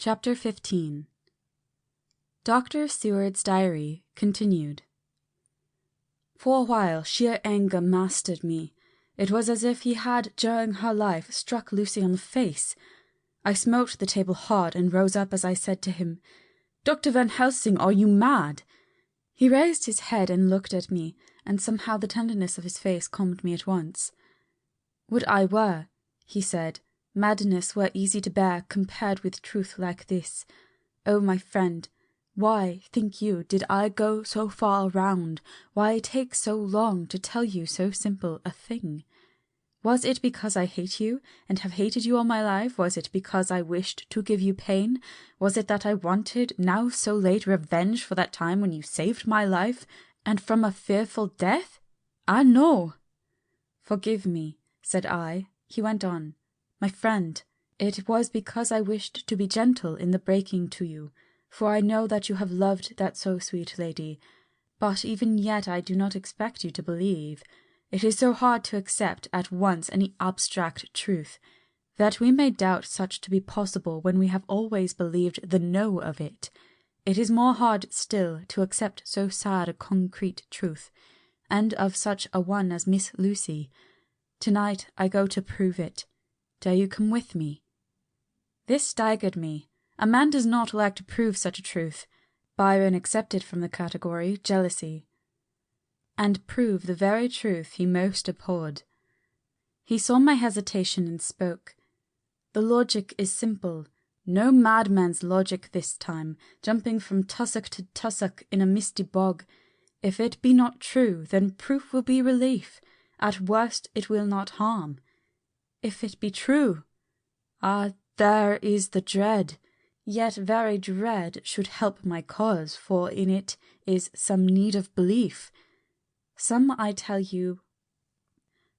Chapter 15. Dr. Seward's Diary continued. For a while sheer anger mastered me. It was as if he had, during her life, struck Lucy on the face. I smote the table hard and rose up as I said to him, "Dr. Van Helsing, are you mad?" He raised his head and looked at me, and somehow the tenderness of his face calmed me at once. "Would I were," he said, "madness were easy to bear compared with truth like this. Oh, my friend, why, think you, did I go so far round, why take so long to tell you so simple a thing? Was it because I hate you, and have hated you all my life? Was it because I wished to give you pain? Was it that I wanted, now so late, revenge for that time when you saved my life, and from a fearful death? Ah, no!" "Forgive me," said I. He went on, "My friend, it was because I wished to be gentle in the breaking to you, for I know that you have loved that so sweet lady. But even yet I do not expect you to believe. It is so hard to accept at once any abstract truth, that we may doubt such to be possible when we have always believed the no of it. It is more hard still to accept so sad a concrete truth, and of such a one as Miss Lucy. Tonight I go to prove it. Dare you come with me?" This staggered me. A man does not like to prove such a truth. Byron accepted from the category jealousy. And prove the very truth he most abhorred. He saw my hesitation and spoke. "The logic is simple. No madman's logic this time, jumping from tussock to tussock in a misty bog. If it be not true, then proof will be relief. At worst it will not harm. If it be true, ah, there is the dread. Yet very dread should help my cause, for in it is some need of belief. Some I tell you.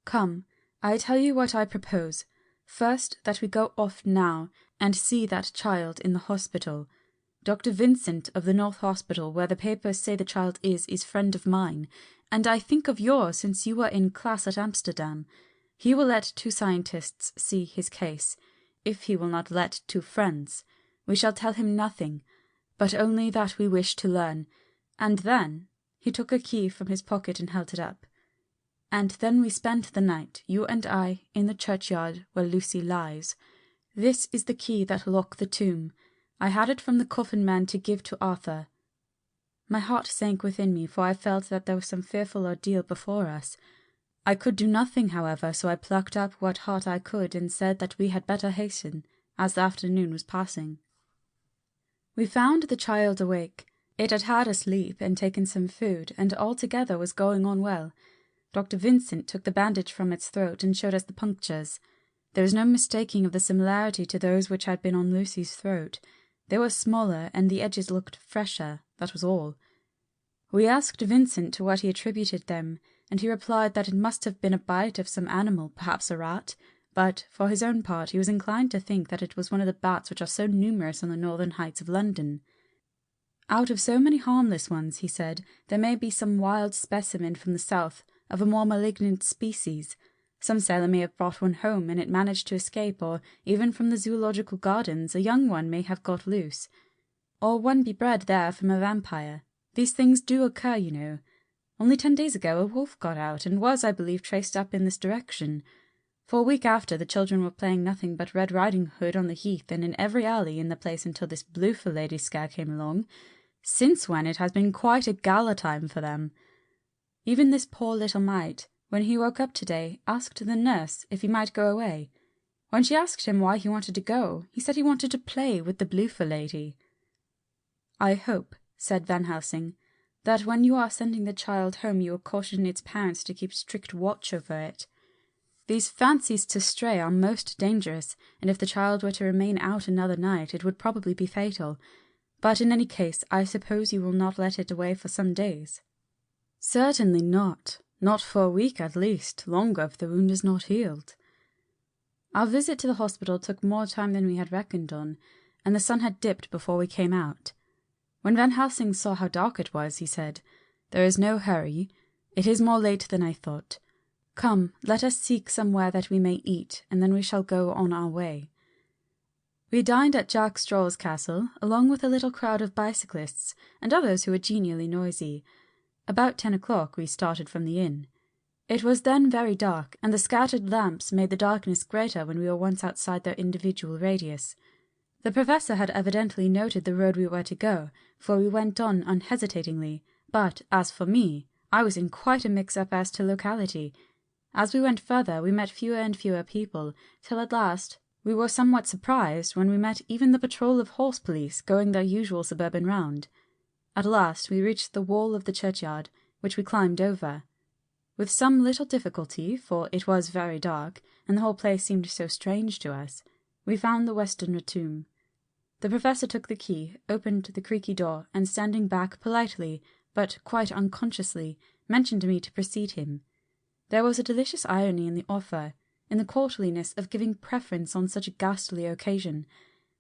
Come, I tell you what I propose. First, that we go off now, and see that child in the hospital. Dr. Vincent of the North Hospital, where the papers say the child is friend of mine, and I think of yours since you were in class at Amsterdam. He will let 2 scientists see his case, if he will not let 2 friends. We shall tell him nothing, but only that we wish to learn, and then—" he took a key from his pocket and held it up, "and then we spend the night, you and I, in the churchyard where Lucy lies. This is the key that lock the tomb. I had it from the coffin man to give to Arthur." My heart sank within me, for I felt that there was some fearful ordeal before us. I could do nothing, however, so I plucked up what heart I could and said that we had better hasten, as the afternoon was passing. We found the child awake. It had had a sleep and taken some food, and altogether was going on well. Dr. Vincent took the bandage from its throat and showed us the punctures. There was no mistaking of the similarity to those which had been on Lucy's throat. They were smaller, and the edges looked fresher, that was all. We asked Vincent to what he attributed them, and he replied that it must have been a bite of some animal, perhaps a rat, but, for his own part, he was inclined to think that it was one of the bats which are so numerous on the northern heights of London. Out of so many harmless ones, he said, there may be some wild specimen from the south, of a more malignant species. Some sailor may have brought one home, and it managed to escape, or, even from the zoological gardens, a young one may have got loose. Or one be bred there from a vampire. These things do occur, you know. Only 10 days ago a wolf got out, and was, I believe, traced up in this direction. For a week after, the children were playing nothing but Red Riding Hood on the heath and in every alley in the place until this Bloofer lady scare came along, since when it has been quite a gala time for them. Even this poor little mite, when he woke up today, asked the nurse if he might go away. When she asked him why he wanted to go, he said he wanted to play with the Bloofer lady. "I hope," said Van Helsing, "that when you are sending the child home you will caution its parents to keep strict watch over it. These fancies to stray are most dangerous, and if the child were to remain out another night it would probably be fatal. But in any case, I suppose you will not let it away for some days." "Certainly not. Not for a week at least, longer if the wound is not healed." Our visit to the hospital took more time than we had reckoned on, and the sun had dipped before we came out. When Van Helsing saw how dark it was, he said, "There is no hurry. It is more late than I thought. Come, let us seek somewhere that we may eat, and then we shall go on our way." We dined at Jack Straw's castle, along with a little crowd of bicyclists and others who were genially noisy. About 10 o'clock we started from the inn. It was then very dark, and the scattered lamps made the darkness greater when we were once outside their individual radius. The professor had evidently noted the road we were to go, for we went on unhesitatingly, but, as for me, I was in quite a mix-up as to locality. As we went further, we met fewer and fewer people, till at last we were somewhat surprised when we met even the patrol of horse police going their usual suburban round. At last we reached the wall of the churchyard, which we climbed over. With some little difficulty, for it was very dark, and the whole place seemed so strange to us, we found the Westerner tomb. The professor took the key, opened the creaky door, and standing back politely, but quite unconsciously, mentioned me to precede him. There was a delicious irony in the offer, in the courtliness of giving preference on such a ghastly occasion.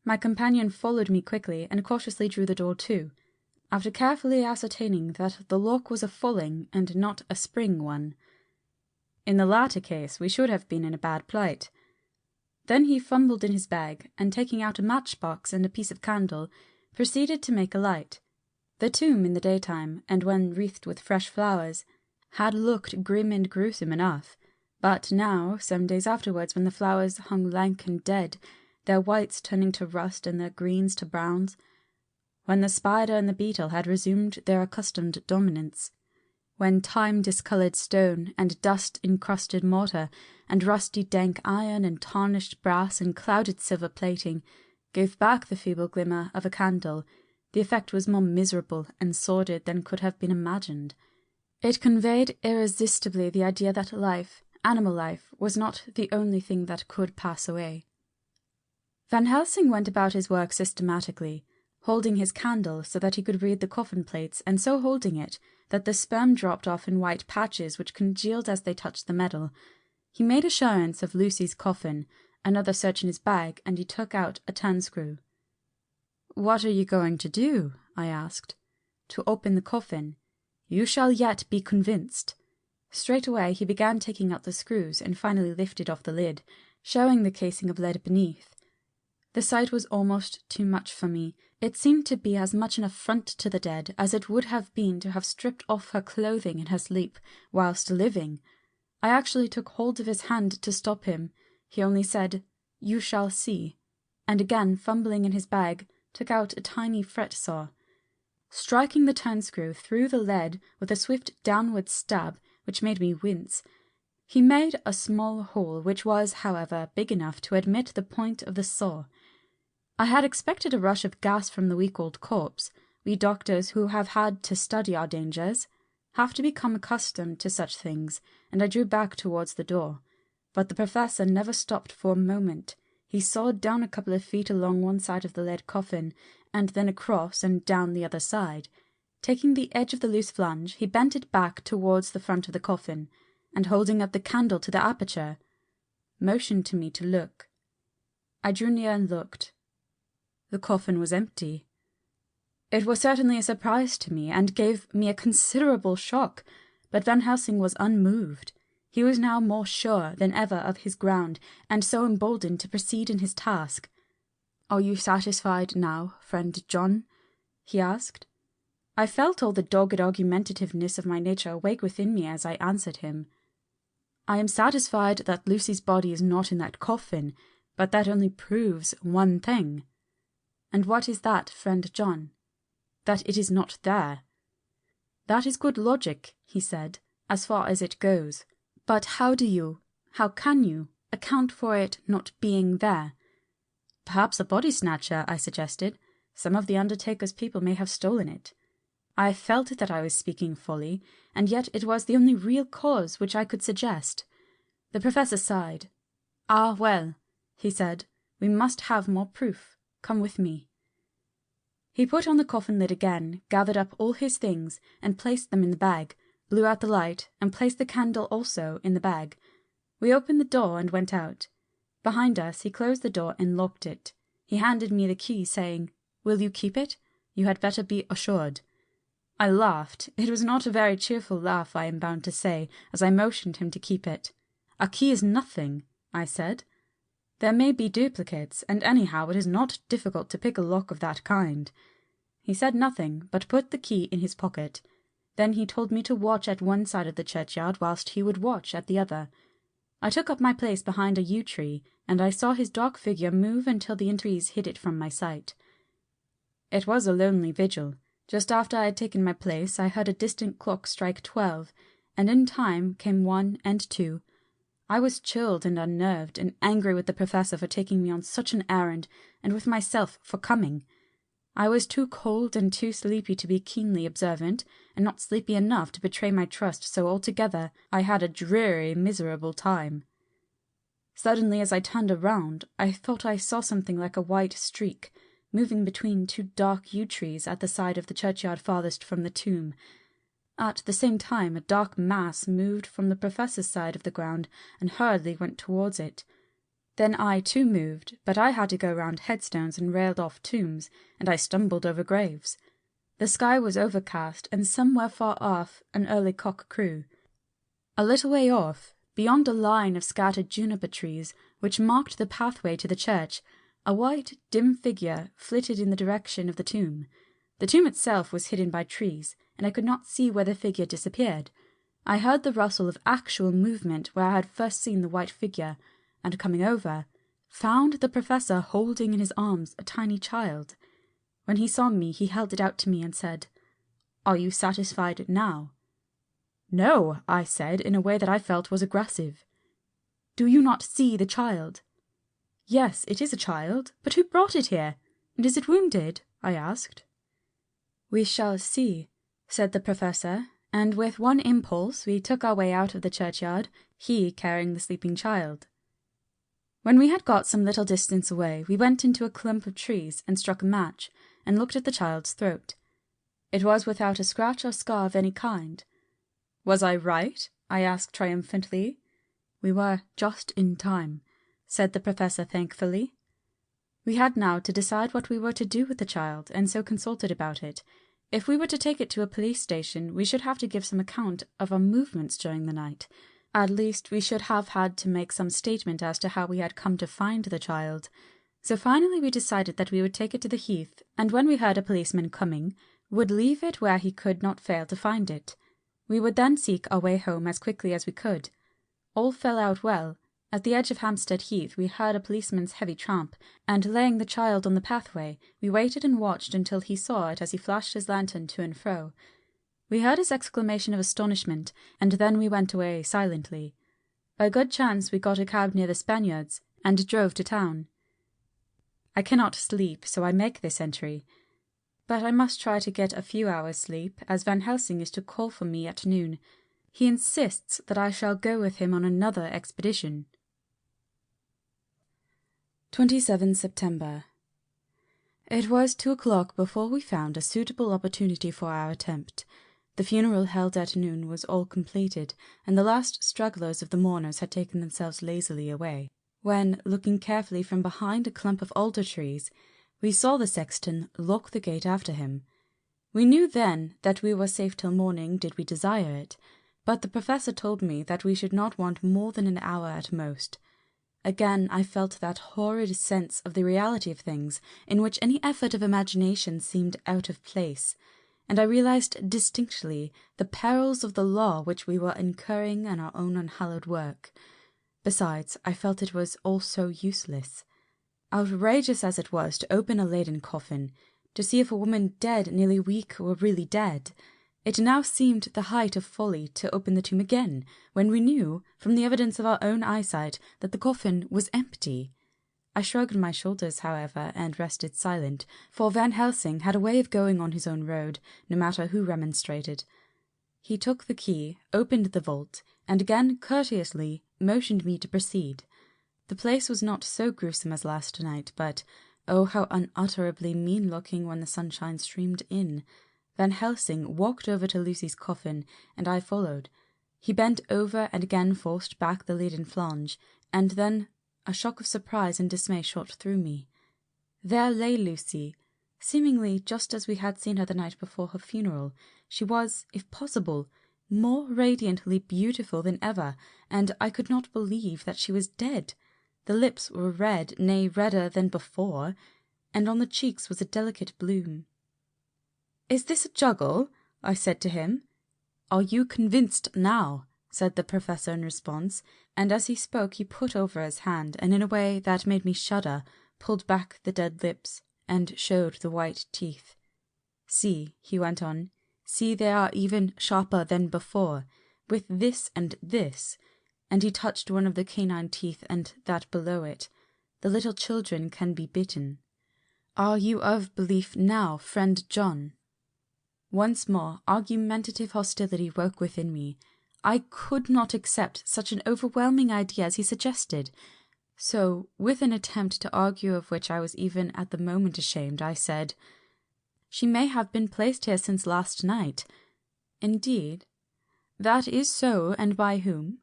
My companion followed me quickly, and cautiously drew the door to, after carefully ascertaining that the lock was a falling and not a spring one. In the latter case we should have been in a bad plight. Then he fumbled in his bag, and taking out a matchbox and a piece of candle, proceeded to make a light. The tomb in the daytime, and when wreathed with fresh flowers, had looked grim and gruesome enough, but now, some days afterwards, when the flowers hung lank and dead, their whites turning to rust and their greens to browns, when the spider and the beetle had resumed their accustomed dominance, when time-discoloured stone and dust-encrusted mortar and rusty dank iron and tarnished brass and clouded silver plating gave back the feeble glimmer of a candle, the effect was more miserable and sordid than could have been imagined. It conveyed irresistibly the idea that life, animal life, was not the only thing that could pass away. Van Helsing went about his work systematically, holding his candle so that he could read the coffin plates, and so holding it that the sperm dropped off in white patches which congealed as they touched the metal. He made assurance of Lucy's coffin, another search in his bag, and he took out a turnscrew. "What are you going to do?" I asked. "To open the coffin. You shall yet be convinced." Straightway he began taking out the screws, and finally lifted off the lid, showing the casing of lead beneath. The sight was almost too much for me. It seemed to be as much an affront to the dead as it would have been to have stripped off her clothing in her sleep whilst living. I actually took hold of his hand to stop him. He only said, "You shall see," and again fumbling in his bag, took out a tiny fret saw. Striking the turnscrew through the lead with a swift downward stab which made me wince, he made a small hole which was, however, big enough to admit the point of the saw. I had expected a rush of gas from the weak old corpse. We doctors who have had to study our dangers have to become accustomed to such things, and I drew back towards the door. But the professor never stopped for a moment. He sawed down a couple of feet along one side of the lead coffin, and then across and down the other side. Taking the edge of the loose flange, he bent it back towards the front of the coffin, and holding up the candle to the aperture, motioned to me to look. I drew near and looked. The coffin was empty. It was certainly a surprise to me, and gave me a considerable shock, but Van Helsing was unmoved. He was now more sure than ever of his ground, and so emboldened to proceed in his task. "Are you satisfied now, friend John?" he asked. I felt all the dogged argumentativeness of my nature awake within me as I answered him. "I am satisfied that Lucy's body is not in that coffin, but that only proves one thing." "And what is that, friend John?" "That it is not there." "That is good logic," he said, "as far as it goes. But how can you, account for it not being there?" "Perhaps a body snatcher," I suggested. "Some of the undertaker's people may have stolen it." I felt that I was speaking folly, and yet it was the only real cause which I could suggest. The professor sighed. "Ah, well," he said, "we must have more proof. Come with me." He put on the coffin lid again, gathered up all his things, and placed them in the bag, blew out the light, and placed the candle also in the bag. We opened the door and went out. Behind us he closed the door and locked it. He handed me the key, saying, "Will you keep it? You had better be assured." I laughed. It was not a very cheerful laugh, I am bound to say, as I motioned him to keep it. "A key is nothing," I said. There may be duplicates, and anyhow it is not difficult to pick a lock of that kind." He said nothing, but put the key in his pocket. Then he told me to watch at one side of the churchyard whilst he would watch at the other. I took up my place behind a yew tree, and I saw his dark figure move until the trees hid it from my sight. It was a lonely vigil. Just after I had taken my place, I heard a distant clock strike 12, and in time came 1 and 2. I was chilled and unnerved, and angry with the professor for taking me on such an errand, and with myself for coming. I was too cold and too sleepy to be keenly observant, and not sleepy enough to betray my trust, so altogether I had a dreary, miserable time. Suddenly, as I turned around, I thought I saw something like a white streak, moving between 2 dark yew trees at the side of the churchyard farthest from the tomb. At the same time, a dark mass moved from the professor's side of the ground and hurriedly went towards it. Then I too moved, but I had to go round headstones and railed off tombs, and I stumbled over graves. The sky was overcast, and somewhere far off an early cock crew. A little way off, beyond a line of scattered juniper trees which marked the pathway to the church, a white, dim figure flitted in the direction of the tomb. The tomb itself was hidden by trees, and I could not see where the figure disappeared. I heard the rustle of actual movement where I had first seen the white figure, and coming over, found the professor holding in his arms a tiny child. When he saw me, he held it out to me and said, "Are you satisfied now?" "No," I said, in a way that I felt was aggressive. "Do you not see the child?" "Yes, it is a child, but who brought it here? And is it wounded?" I asked. "We shall see," said the professor, and with one impulse we took our way out of the churchyard, he carrying the sleeping child. When we had got some little distance away, we went into a clump of trees and struck a match, and looked at the child's throat. It was without a scratch or scar of any kind. "Was I right?" I asked triumphantly. "We were just in time," said the professor thankfully. We had now to decide what we were to do with the child, and so consulted about it. If we were to take it to a police station, we should have to give some account of our movements during the night. At least, we should have had to make some statement as to how we had come to find the child. So finally we decided that we would take it to the heath, and when we heard a policeman coming, would leave it where he could not fail to find it. We would then seek our way home as quickly as we could. All fell out well. At the edge of Hampstead Heath we heard a policeman's heavy tramp, and laying the child on the pathway, we waited and watched until he saw it as he flashed his lantern to and fro. We heard his exclamation of astonishment, and then we went away silently. By good chance we got a cab near the Spaniards, and drove to town. I cannot sleep, so I make this entry. But I must try to get a few hours' sleep, as Van Helsing is to call for me at noon. He insists that I shall go with him on another expedition. 27 September. It was 2 o'clock before we found a suitable opportunity for our attempt. The funeral held at noon was all completed, and the last stragglers of the mourners had taken themselves lazily away, when, looking carefully from behind a clump of alder trees, we saw the sexton lock the gate after him. We knew then that we were safe till morning did we desire it, but the professor told me that we should not want more than an hour at most. Again I felt that horrid sense of the reality of things, in which any effort of imagination seemed out of place, and I realized distinctly the perils of the law which we were incurring in our own unhallowed work. Besides, I felt it was all so useless. Outrageous as it was to open a laden coffin, to see if a woman dead nearly a week were really dead, it now seemed the height of folly to open the tomb again, when we knew, from the evidence of our own eyesight, that the coffin was empty. I shrugged my shoulders, however, and rested silent, for Van Helsing had a way of going on his own road, no matter who remonstrated. He took the key, opened the vault, and again courteously motioned me to proceed. The place was not so gruesome as last night, but, oh, how unutterably mean-looking when the sunshine streamed in. Van Helsing walked over to Lucy's coffin, and I followed. He bent over and again forced back the leaden flange, and then a shock of surprise and dismay shot through me. There lay Lucy, seemingly just as we had seen her the night before her funeral. She was, if possible, more radiantly beautiful than ever, and I could not believe that she was dead. The lips were red, nay, redder than before, and on the cheeks was a delicate bloom. "Is this a juggle?" I said to him. "Are you convinced now?" said the professor in response, and as he spoke he put over his hand, and in a way that made me shudder, pulled back the dead lips, and showed the white teeth. "See," he went on, "see, they are even sharper than before. With this and this," and he touched one of the canine teeth and that below it, "the little children can be bitten. Are you of belief now, friend John?" Once more argumentative hostility woke within me. I could not accept such an overwhelming idea as he suggested. So, with an attempt to argue of which I was even at the moment ashamed, I said, "She may have been placed here since last night." "Indeed?" "That is so, and by whom?"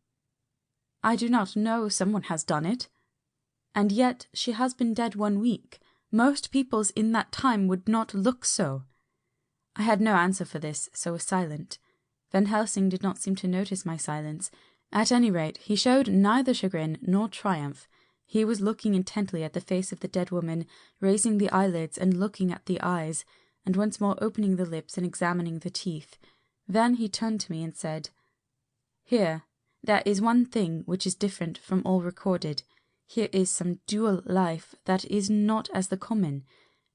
"I do not know, someone has done it." "And yet she has been dead 1 week. Most peoples in that time would not look so." I had no answer for this, so was silent. Van Helsing did not seem to notice my silence. At any rate, he showed neither chagrin nor triumph. He was looking intently at the face of the dead woman, raising the eyelids and looking at the eyes, and once more opening the lips and examining the teeth. Then he turned to me and said, "Here, there is one thing which is different from all recorded. Here is some dual life that is not as the common.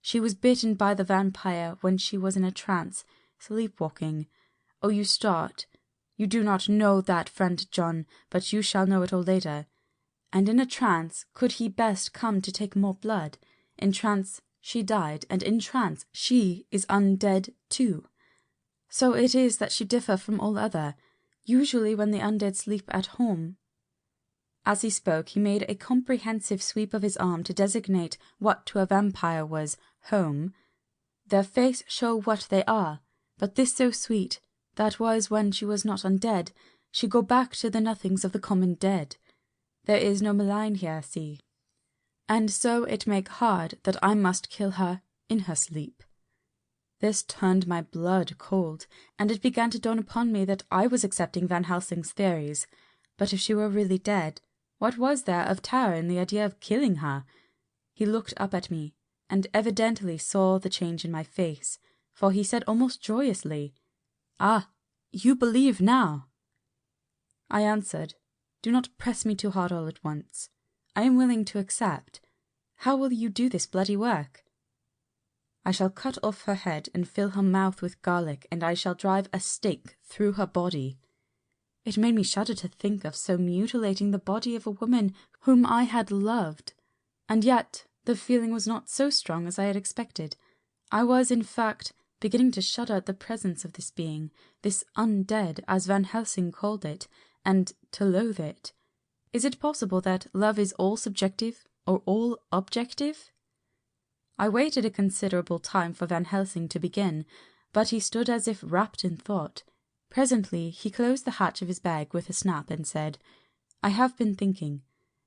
She was bitten by the vampire when she was in a trance, sleepwalking. Oh, you start. You do not know that, friend John, but you shall know it all later. And in a trance could he best come to take more blood? In trance she died, and in trance she is undead too. So it is that she differ from all other. Usually when the undead sleep at home." As he spoke, he made a comprehensive sweep of his arm to designate what to a vampire was home. "Their face show what they are, but this so sweet, that was when she was not undead, she go back to the nothings of the common dead. There is no malign here, see. And so it make hard that I must kill her in her sleep." This turned my blood cold, and it began to dawn upon me that I was accepting Van Helsing's theories. But if she were really dead, what was there of terror in the idea of killing her? He looked up at me, and evidently saw the change in my face, for he said almost joyously, "Ah, you believe now." I answered, "Do not press me too hard all at once. I am willing to accept. How will you do this bloody work?" "I shall cut off her head and fill her mouth with garlic, and I shall drive a stake through her body." It made me shudder to think of so mutilating the body of a woman whom I had loved, and yet the feeling was not so strong as I had expected. I was, in fact, beginning to shudder at the presence of this being, this undead, as Van Helsing called it, and to loathe it. Is it possible that love is all subjective or all objective? I waited a considerable time for Van Helsing to begin, but he stood as if wrapped in thought. Presently he closed the hatch of his bag with a snap and said, "I have been thinking,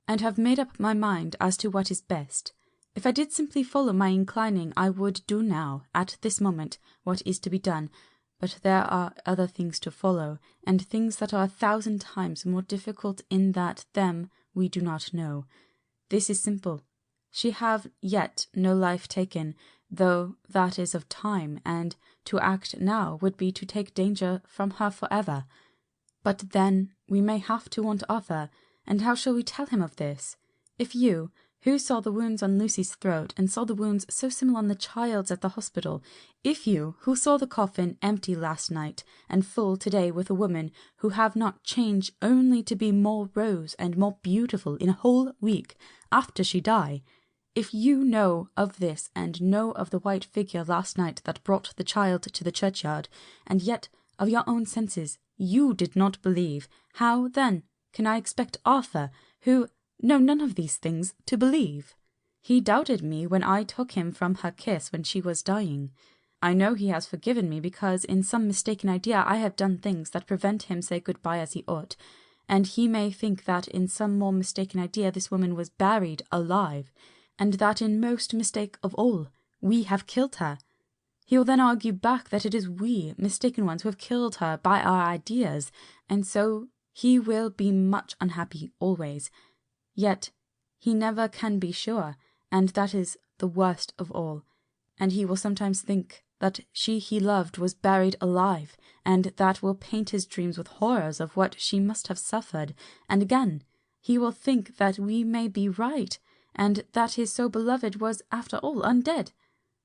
and have made up my mind as to what is best. If I did simply follow my inclining, I would do now, at this moment, what is to be done, but there are other things to follow, and things that are 1,000 times more difficult in that them we do not know. This is simple. She have yet no life taken, though that is of time, and to act now would be to take danger from her forever. But then we may have to want Arthur, and how shall we tell him of this? If you, who saw the wounds on Lucy's throat, and saw the wounds so similar on the child's at the hospital, if you, who saw the coffin empty last night, and full today with a woman who have not changed only to be more rose and more beautiful in a whole week after she die, if you know of this and know of the white figure last night that brought the child to the churchyard, and yet of your own senses you did not believe, how, then, can I expect Arthur, who know none of these things, to believe? He doubted me when I took him from her kiss when she was dying. I know he has forgiven me because in some mistaken idea I have done things that prevent him say good-bye as he ought, and he may think that in some more mistaken idea this woman was buried alive, and that in most mistake of all, we have killed her. He will then argue back that it is we, mistaken ones, who have killed her by our ideas, and so he will be much unhappy always. Yet he never can be sure, and that is the worst of all. And he will sometimes think that she he loved was buried alive, and that will paint his dreams with horrors of what she must have suffered. And again, he will think that we may be right, and that his so beloved was after all undead.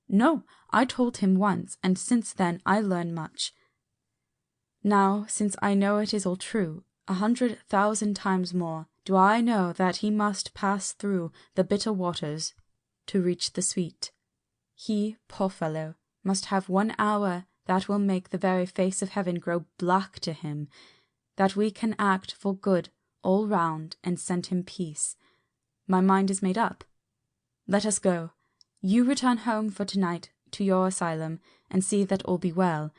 No, I told him once, and since then I learn much. Now, since I know it is all true, 100,000 times more do I know that he must pass through the bitter waters to reach the sweet. He, poor fellow, must have 1 hour that will make the very face of heaven grow black to him, that we can act for good all round and send him peace. My mind is made up. Let us go. You return home for tonight to your asylum, and see that all be well.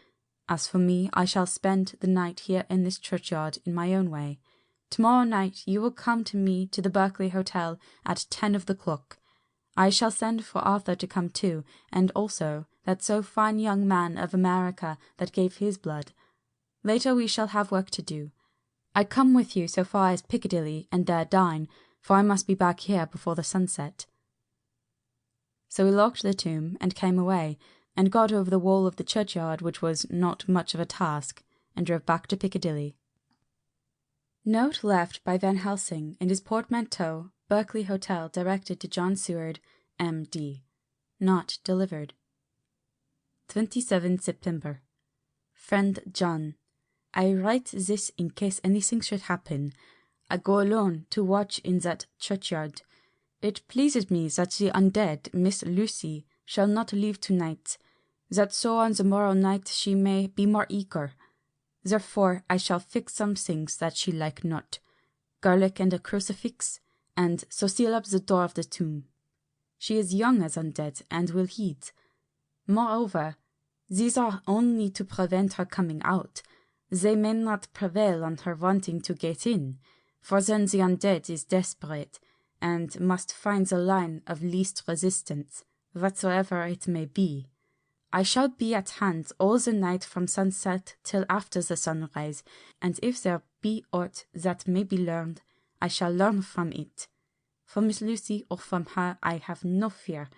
As for me, I shall spend the night here in this churchyard in my own way. Tomorrow night you will come to me to the Berkeley Hotel at 10 of the clock. I shall send for Arthur to come too, and also that so fine young man of America that gave his blood. Later we shall have work to do. I come with you so far as Piccadilly, and there dine, for I must be back here before the sunset. So we locked the tomb, and came away, and got over the wall of the churchyard, which was not much of a task, and drove back to Piccadilly. Note left by Van Helsing in his portmanteau, Berkeley Hotel, directed to John Seward, M.D. Not delivered. 27 September. Friend John, I write this in case anything should happen. I go alone to watch in that churchyard. It pleases me that the undead Miss Lucy shall not leave tonight, that so on the morrow night she may be more eager. Therefore I shall fix some things that she like not, garlic and a crucifix, and so seal up the door of the tomb. She is young as undead, and will heed. Moreover, these are only to prevent her coming out. They may not prevail on her wanting to get in, for then the undead is desperate, and must find the line of least resistance, whatsoever it may be. I shall be at hand all the night from sunset till after the sunrise, and if there be aught that may be learned, I shall learn from it. For Miss Lucy or from her I have no fear,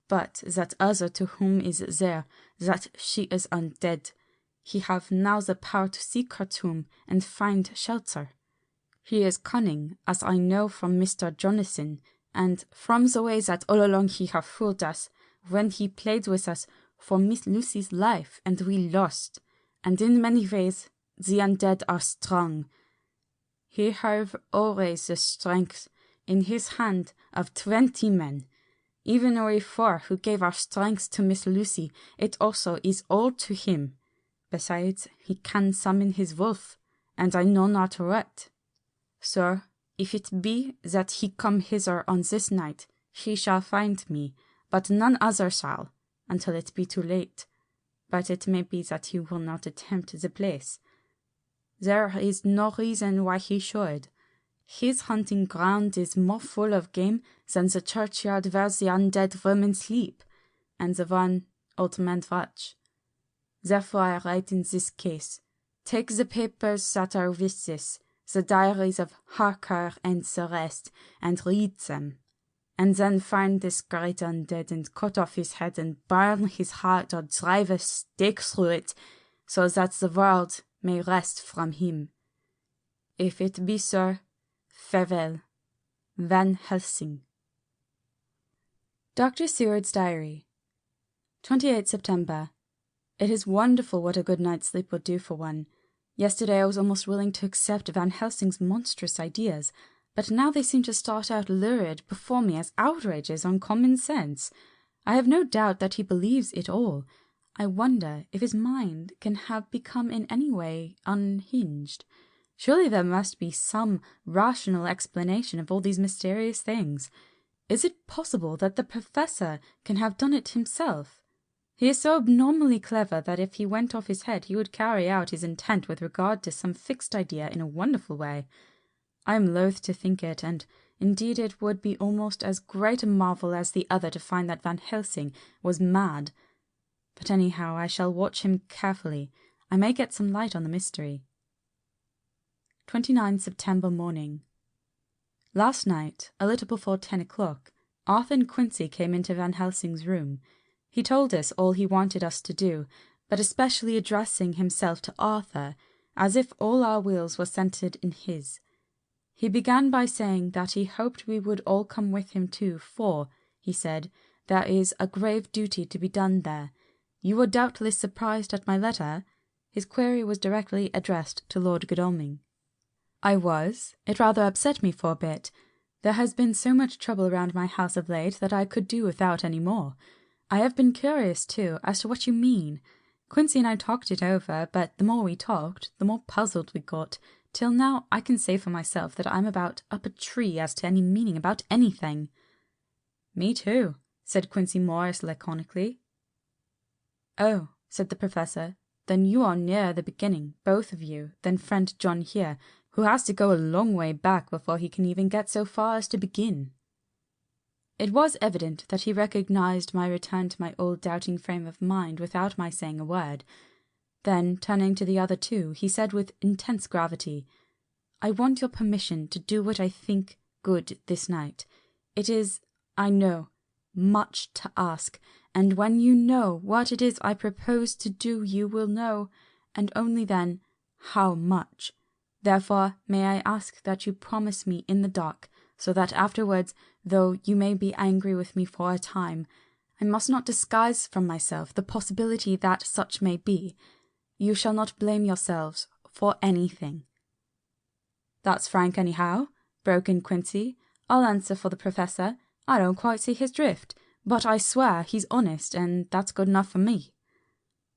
but that other to whom is there, that she is undead. He have now the power to seek her tomb and find shelter. He is cunning, as I know from Mr. Jonathan, and from the way that all along he have fooled us, when he played with us for Miss Lucy's life, and we lost. And in many ways the undead are strong. He have always the strength in his hand of 20 men. Even we 4 who gave our strength to Miss Lucy, it also is all to him. Besides, he can summon his wolf, and I know not what. Sir, if it be that he come hither on this night, he shall find me, but none other shall, until it be too late. But it may be that he will not attempt the place. There is no reason why he should. His hunting ground is more full of game than the churchyard where the undead women sleep, and the one old man watch. Therefore I write in this case, take the papers that are with this, the diaries of Harker and the rest, and read them, and then find this great undead, and cut off his head, and burn his heart, or drive a stake through it, so that the world may rest from him. If it be so, farewell. Van Helsing. Dr. Seward's Diary. 28 September. It is wonderful what a good night's sleep will do for one. Yesterday I was almost willing to accept Van Helsing's monstrous ideas, but now they seem to start out lurid before me as outrages on common sense. I have no doubt that he believes it all. I wonder if his mind can have become in any way unhinged. Surely there must be some rational explanation of all these mysterious things. Is it possible that the professor can have done it himself? He is so abnormally clever that if he went off his head he would carry out his intent with regard to some fixed idea in a wonderful way. I am loath to think it, and indeed it would be almost as great a marvel as the other to find that Van Helsing was mad. But anyhow, I shall watch him carefully. I may get some light on the mystery. 29 September morning. Last night, a little before 10 o'clock, Arthur and Quincy came into Van Helsing's room. He told us all he wanted us to do, but especially addressing himself to Arthur, as if all our wills were centered in his. He began by saying that he hoped we would all come with him too, for, he said, there is a grave duty to be done there. You were doubtless surprised at my letter? His query was directly addressed to Lord Godalming. I was. It rather upset me for a bit. There has been so much trouble around my house of late that I could do without any more. I have been curious, too, as to what you mean. Quincy and I talked it over, but the more we talked, the more puzzled we got. Till now I can say for myself that I'm about up a tree as to any meaning about anything. Me too, said Quincy Morris laconically. Oh, said the Professor, then you are near the beginning, both of you, than friend John here, who has to go a long way back before he can even get so far as to begin. It was evident that he recognized my return to my old doubting frame of mind without my saying a word. Then, turning to the other two, he said with intense gravity, I want your permission to do what I think good this night. It is, I know, much to ask, and when you know what it is I propose to do you will know, and only then, how much. Therefore, may I ask that you promise me in the dark, so that afterwards, though you may be angry with me for a time, I must not disguise from myself the possibility that such may be. You shall not blame yourselves for anything. That's frank anyhow, broke in Quincy. I'll answer for the Professor. I don't quite see his drift, but I swear he's honest, and that's good enough for me.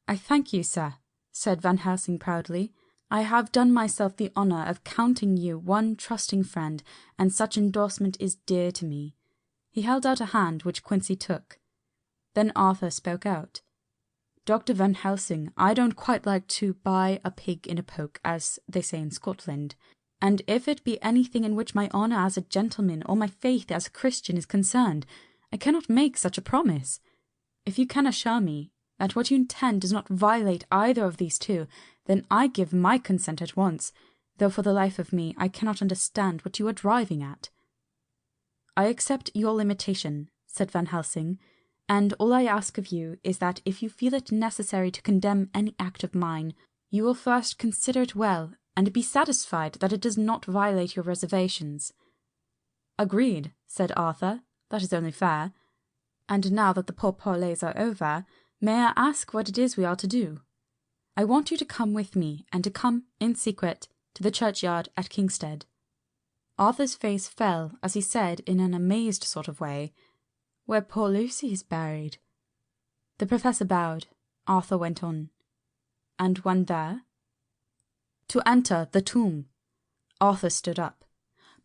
I thank you, sir, said Van Helsing proudly. I have done myself the honour of counting you one trusting friend, and such endorsement is dear to me. He held out a hand, which Quincy took. Then Arthur spoke out. Dr. Van Helsing, I don't quite like to buy a pig in a poke, as they say in Scotland, and if it be anything in which my honour as a gentleman or my faith as a Christian is concerned, I cannot make such a promise. If you can assure me that what you intend does not violate either of these two, then I give my consent at once, though for the life of me I cannot understand what you are driving at. I accept your limitation, said Van Helsing, and all I ask of you is that if you feel it necessary to condemn any act of mine, you will first consider it well, and be satisfied that it does not violate your reservations. Agreed, said Arthur. That is only fair. And now that the pourparlers are over, may I ask what it is we are to do? I want you to come with me, and to come, in secret, to the churchyard at Kingstead. Arthur's face fell as he said in an amazed sort of way, Where poor Lucy is buried. The Professor bowed. Arthur went on. And when there? To enter the tomb. Arthur stood up.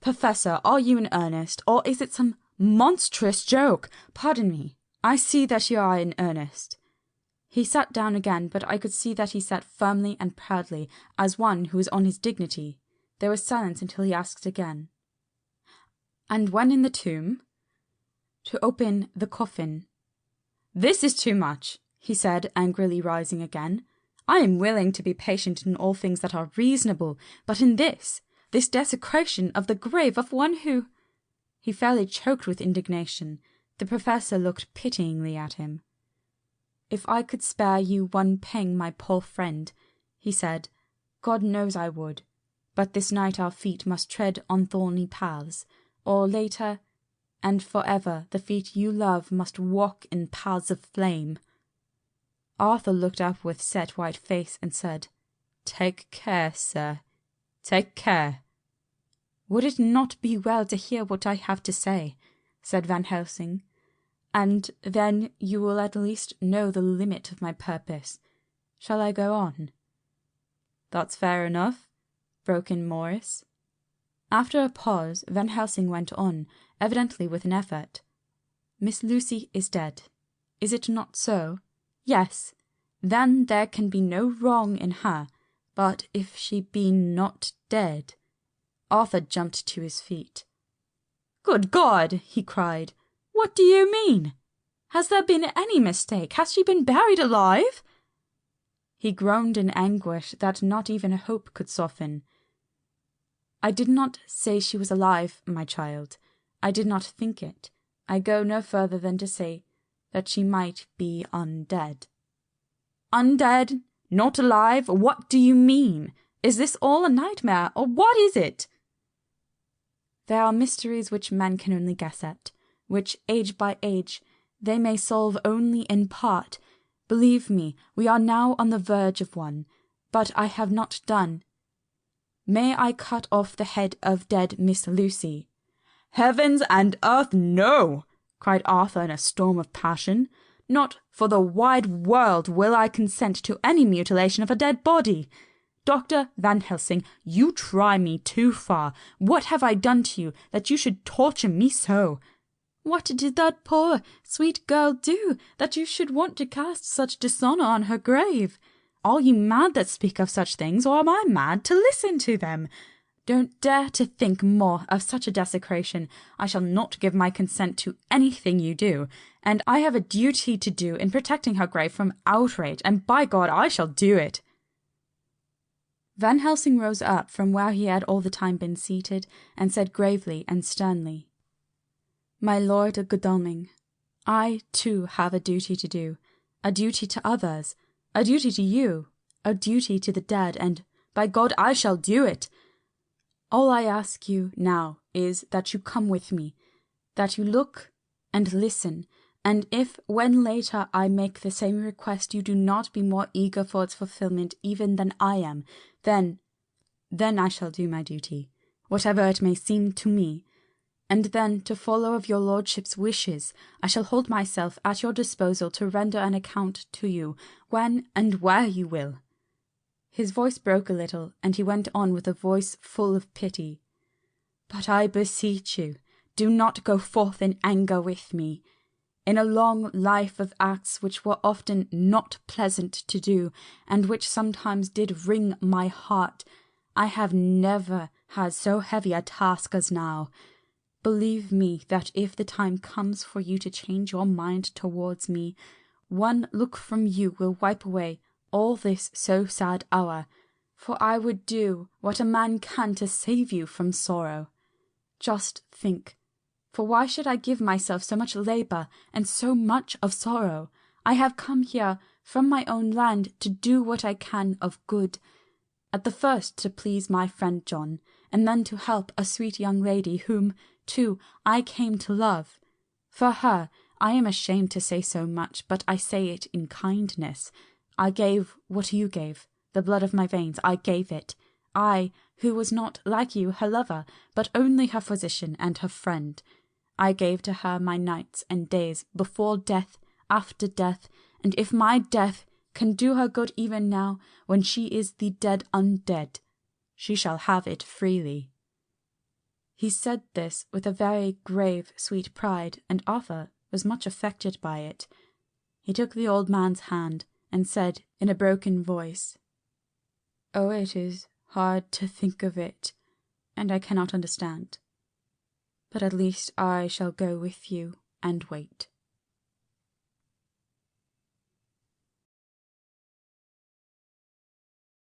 Professor, are you in earnest, or is it some monstrous joke? Pardon me. I see that you are in earnest. He sat down again, but I could see that he sat firmly and proudly, as one who is on his dignity. There was silence until he asked again. And when in the tomb? To open the coffin. This is too much, he said, angrily rising again. I am willing to be patient in all things that are reasonable, but in this desecration of the grave of one who... He fairly choked with indignation. The Professor looked pityingly at him. If I could spare you one pang, my poor friend, he said, God knows I would. But this night our feet must tread on thorny paths, or later, and forever, the feet you love must walk in paths of flame. Arthur looked up with set white face and said, Take care, sir. Take care. Would it not be well to hear what I have to say? Said Van Helsing. And then you will at least know the limit of my purpose. Shall I go on? That's fair enough, broke in Morris. After a pause, Van Helsing went on, evidently with an effort. Miss Lucy is dead. Is it not so? Yes. Then there can be no wrong in her. But if she be not dead... Arthur jumped to his feet. Good God, he cried. What do you mean? Has there been any mistake? Has she been buried alive? He groaned in anguish that not even hope could soften. I did not say she was alive, my child. I did not think it. I go no further than to say that she might be undead." "Undead? Not alive? What do you mean? Is this all a nightmare, or what is it?" "There are mysteries which men can only guess at, which, age by age, they may solve only in part. Believe me, we are now on the verge of one, but I have not done. May I cut off the head of dead Miss Lucy?" "Heavens and earth, no!" cried Arthur in a storm of passion. "Not for the wide world will I consent to any mutilation of a dead body. Dr. Van Helsing, you try me too far. What have I done to you that you should torture me so?" "What did that poor, sweet girl do, that you should want to cast such dishonour on her grave? Are you mad that speak of such things, or am I mad to listen to them? Don't dare to think more of such a desecration. I shall not give my consent to anything you do, and I have a duty to do in protecting her grave from outrage, and by God I shall do it." Van Helsing rose up from where he had all the time been seated, and said gravely and sternly, "My Lord of Godalming, I too have a duty to do, a duty to others, a duty to you, a duty to the dead, and by God I shall do it. All I ask you now is that you come with me, that you look and listen, and if, when later I make the same request, you do not be more eager for its fulfilment even than I am, then I shall do my duty, whatever it may seem to me, and then, to follow of your lordship's wishes, I shall hold myself at your disposal to render an account to you when and where you will." His voice broke a little, and he went on with a voice full of pity. "But I beseech you, do not go forth in anger with me. In a long life of acts which were often not pleasant to do, and which sometimes did wring my heart, I have never had so heavy a task as now. Believe me that if the time comes for you to change your mind towards me, one look from you will wipe away all this so sad hour, for I would do what a man can to save you from sorrow. Just think, for why should I give myself so much labour and so much of sorrow? I have come here from my own land to do what I can of good, at the first to please my friend John, and then to help a sweet young lady whom, too, I came to love. For her, I am ashamed to say so much, but I say it in kindness. I gave what you gave, the blood of my veins, I gave it. I, who was not, like you, her lover, but only her physician and her friend. I gave to her my nights and days, before death, after death, and if my death can do her good even now, when she is the dead undead, she shall have it freely." He said this with a very grave, sweet pride, and Arthur was much affected by it. He took the old man's hand, and said in a broken voice, "Oh, it is hard to think of it, and I cannot understand. But at least I shall go with you and wait."